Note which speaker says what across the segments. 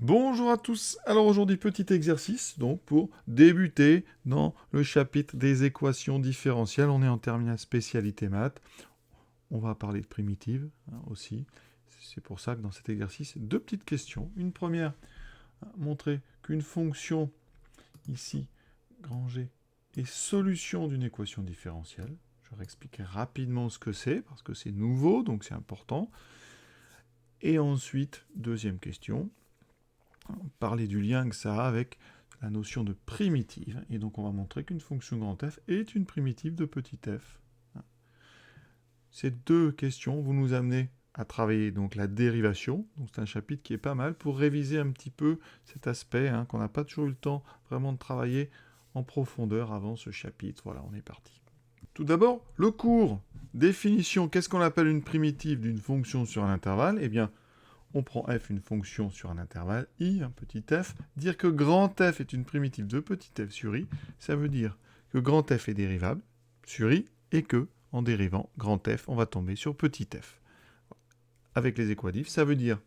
Speaker 1: Bonjour à tous. Alors aujourd'hui, petit exercice donc pour débuter dans le chapitre des équations différentielles. On est en terminale spécialité maths. On va parler de primitives aussi. C'est pour ça que dans cet exercice, deux petites questions. Une première, montrer qu'une fonction ici, grand G, est solution d'une équation différentielle. Je vais expliquer rapidement ce que c'est parce que c'est nouveau, donc c'est important. Et ensuite, deuxième question, parler du lien que ça a avec la notion de primitive. Et donc on va montrer qu'une fonction grand F est une primitive de petit f. Ces deux questions vont nous amener à travailler donc la dérivation. Donc c'est un chapitre qui est pas mal pour réviser un petit peu cet aspect qu'on n'a pas toujours eu le temps vraiment de travailler en profondeur avant ce chapitre. Voilà, on est parti. Tout d'abord, le cours. Définition, qu'est-ce qu'on appelle une primitive d'une fonction sur un intervalle? Eh bien, on prend f, une fonction sur un intervalle i, un petit f. Dire que grand f est une primitive de petit f sur i, ça veut dire que grand f est dérivable sur i et que, en dérivant grand f, on va tomber sur petit f. Avec les équadifs, ça veut dire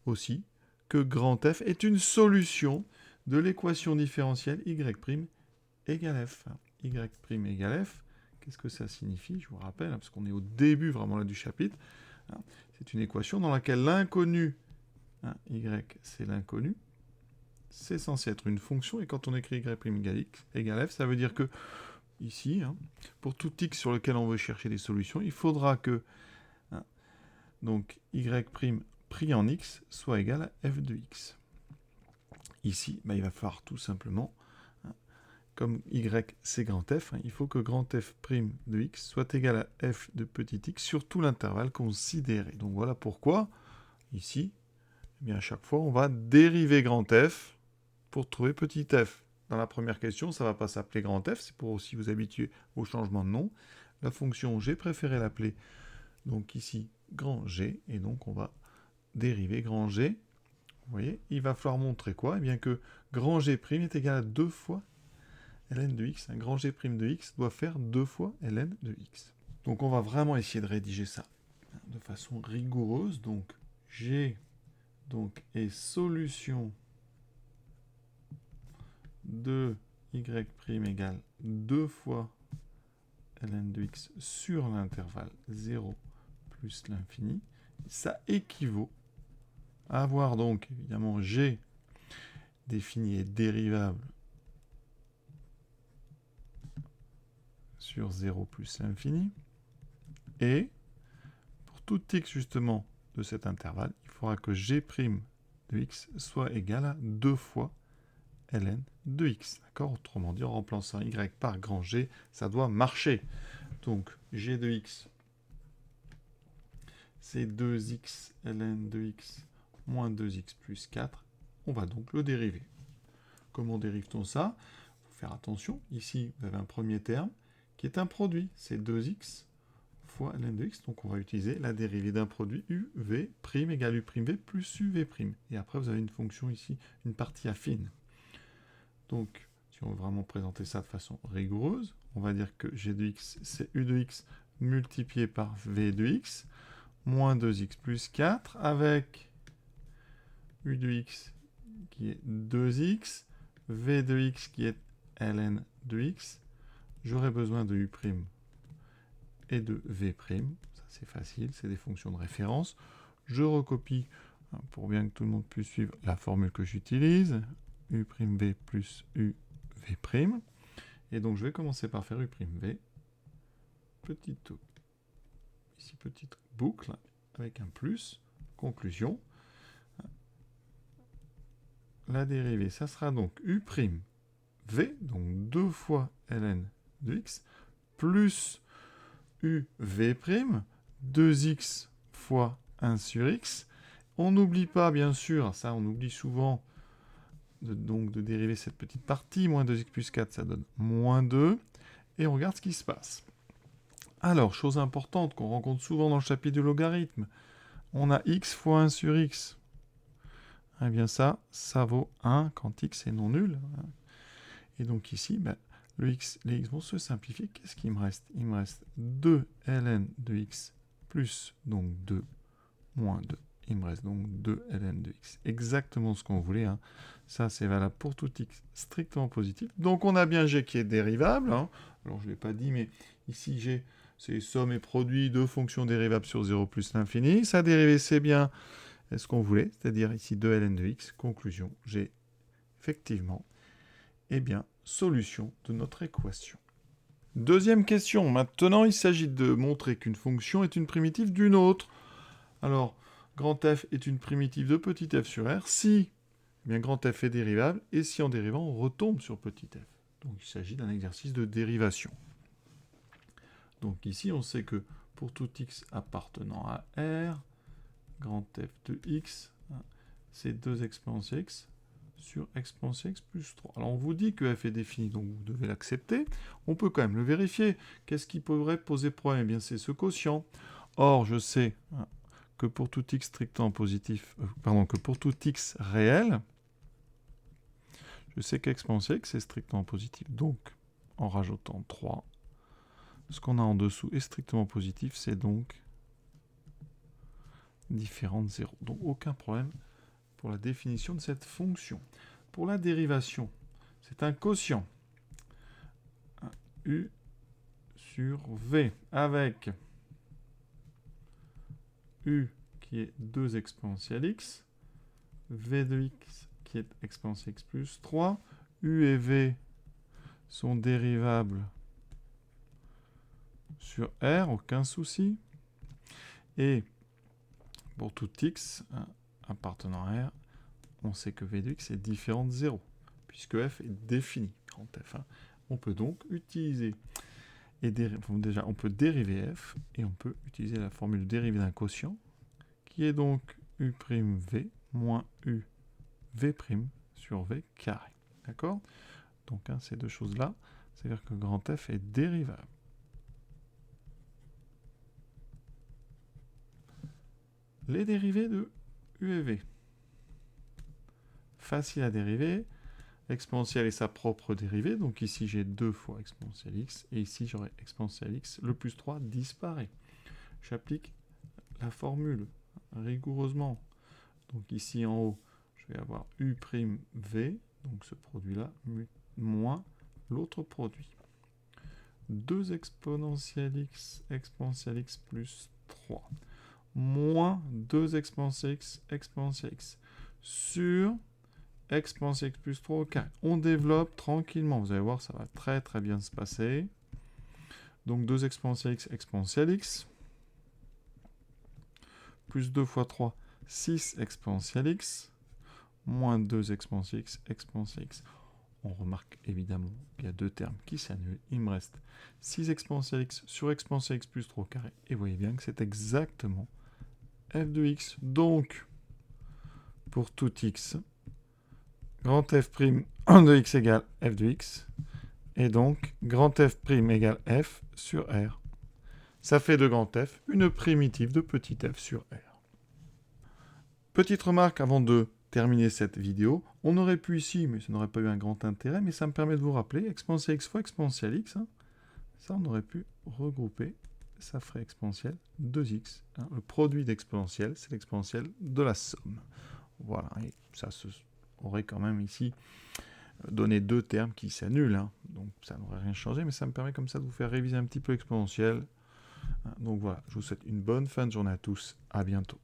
Speaker 1: aussi que grand f est une solution de l'équation différentielle y' égale f. Y' égale f, qu'est-ce que ça signifie? Je vous rappelle, parce qu'on est au début vraiment là du chapitre. C'est une équation dans laquelle l'inconnu, y c'est l'inconnu, c'est censé être une fonction, et quand on écrit y' égale f, ça veut dire que, ici, pour tout x sur lequel on veut chercher des solutions, il faudra que donc y' pris en x soit égal à f de x. Ici, il va falloir tout simplement, comme y c'est grand f, il faut que grand f' de x soit égal à f de petit x sur tout l'intervalle considéré. Donc voilà pourquoi, ici, eh bien à chaque fois, on va dériver grand f pour trouver petit f. Dans la première question, ça ne va pas s'appeler grand f, c'est pour aussi vous habituer au changement de nom. La fonction j'ai préféré l'appeler, donc ici, grand g, et donc on va dériver grand g. Vous voyez, il va falloir montrer quoi? Eh bien que grand g' est égal à 2 fois ln de x. Un grand g' de x doit faire 2 fois ln de x. Donc on va vraiment essayer de rédiger ça de façon rigoureuse. Donc g est solution de y' égale 2 fois ln de x sur l'intervalle 0 plus l'infini. Ça équivaut à avoir donc évidemment g défini et dérivable sur 0 plus l'infini. Et pour tout x justement de cet intervalle, il faudra que g' de x soit égal à 2 fois ln de x. D'accord? Autrement dit, en remplaçant y par grand G, ça doit marcher. Donc, g de x, c'est 2x ln de x moins 2x plus 4. On va donc le dériver. Comment dérive-t-on ça? Il faut faire attention. Ici, vous avez un premier terme qui est un produit. C'est 2x fois ln de x. Donc, on va utiliser la dérivée d'un produit uv' égale u'v plus uv'. Et après, vous avez une fonction ici, une partie affine. Donc, si on veut vraiment présenter ça de façon rigoureuse, on va dire que g de x, c'est u de x multiplié par v de x, moins 2x plus 4, avec u de x qui est 2x, v de x qui est ln de x. J'aurai besoin de u' et de v'. Ça, c'est facile, c'est des fonctions de référence. Je recopie, pour bien que tout le monde puisse suivre la formule que j'utilise, u'v plus uv'. Et donc, je vais commencer par faire u'v. Petite boucle avec un plus. Conclusion. La dérivée, ça sera donc u'v, donc 2 fois ln de x, plus uv', 2x fois 1 sur x. On n'oublie pas, bien sûr, ça on oublie souvent, de dériver cette petite partie. Moins 2x plus 4, ça donne moins 2. Et on regarde ce qui se passe. Alors, chose importante qu'on rencontre souvent dans le chapitre du logarithme, on a x fois 1 sur x. Eh bien ça vaut 1 quand x est non nul. Et donc ici, les x vont se simplifier. Qu'est-ce qu'il me reste? Il me reste 2 ln de x plus donc 2 moins 2 Il me reste donc 2 ln de x. Exactement ce qu'on voulait. Hein. Ça, c'est valable pour tout x strictement positif. Donc, on a bien g qui est dérivable. Hein. Alors, je ne l'ai pas dit, mais ici, g, c'est somme et produit de fonctions dérivables sur 0 plus l'infini. Sa dérivée, c'est bien ce qu'on voulait, c'est-à-dire ici 2 ln de x. Conclusion, j'ai effectivement, eh bien, solution de notre équation. Deuxième question. Maintenant, il s'agit de montrer qu'une fonction est une primitive d'une autre. Alors, grand F est une primitive de petit f sur R si eh bien, grand F est dérivable et si en dérivant, on retombe sur petit f. Donc, il s'agit d'un exercice de dérivation. Donc, ici, on sait que pour tout x appartenant à R, grand F de x, c'est 2 exponentielle x sur exponentielle x plus 3. Alors, on vous dit que f est défini, donc vous devez l'accepter. On peut quand même le vérifier. Qu'est-ce qui pourrait poser problème? Eh bien, c'est ce quotient. Or, je sais que pour tout x strictement positif, que pour tout x réel, je sais qu'exponentielle x est strictement positif. Donc, en rajoutant 3, ce qu'on a en dessous est strictement positif, c'est donc différent de 0. Donc, aucun problème pour la définition de cette fonction. Pour la dérivation, c'est un quotient. U sur V avec U qui est 2 exponentielle x, V de x qui est exponentielle x plus 3, U et V sont dérivables sur R, aucun souci. Et pour tout x appartenant à R, on sait que V de x est différent de 0, puisque f est défini, grand F. On peut donc utiliser, déjà on peut dériver f, et on peut utiliser la formule dérivée d'un quotient, qui est donc u'v moins uv' sur v carré. D'accord? Donc ces deux choses-là, c'est-à-dire que grand F est dérivable. Les dérivés de u et v. Facile à dériver. Exponentielle et sa propre dérivée. Donc ici, j'ai 2 fois exponentielle x. Et ici, j'aurai exponentielle x. Le plus 3 disparaît. J'applique la formule rigoureusement. Donc ici, en haut, je vais avoir u'v, donc ce produit-là, moins l'autre produit. 2 exponentielle x plus 3, moins 2 exponentielle x sur exponentielle x plus 3 au carré. On développe tranquillement. Vous allez voir, ça va très très bien se passer. Donc 2 exponentielle x plus 2 fois 3, 6 exponentielle x, moins 2 exponentielle x. On remarque évidemment qu'il y a deux termes qui s'annulent. Il me reste 6 exponentielle x sur exponentielle x plus 3 au carré. Et vous voyez bien que c'est exactement f de x. Donc, pour tout x, grand f' de x égale f de x. Et donc, grand f' égale f sur R. Ça fait de grand f une primitive de petit f sur R. Petite remarque avant de terminer cette vidéo. On aurait pu ici, mais ça n'aurait pas eu un grand intérêt, mais ça me permet de vous rappeler, exponentielle x fois exponentielle x, ça on aurait pu regrouper, ça ferait exponentielle 2x. Le produit d'exponentielle, c'est l'exponentielle de la somme. Voilà, et ça aurait quand même ici donné deux termes qui s'annulent, donc ça n'aurait rien changé, mais ça me permet comme ça de vous faire réviser un petit peu l'exponentielle. Donc voilà, je vous souhaite une bonne fin de journée à tous, à bientôt.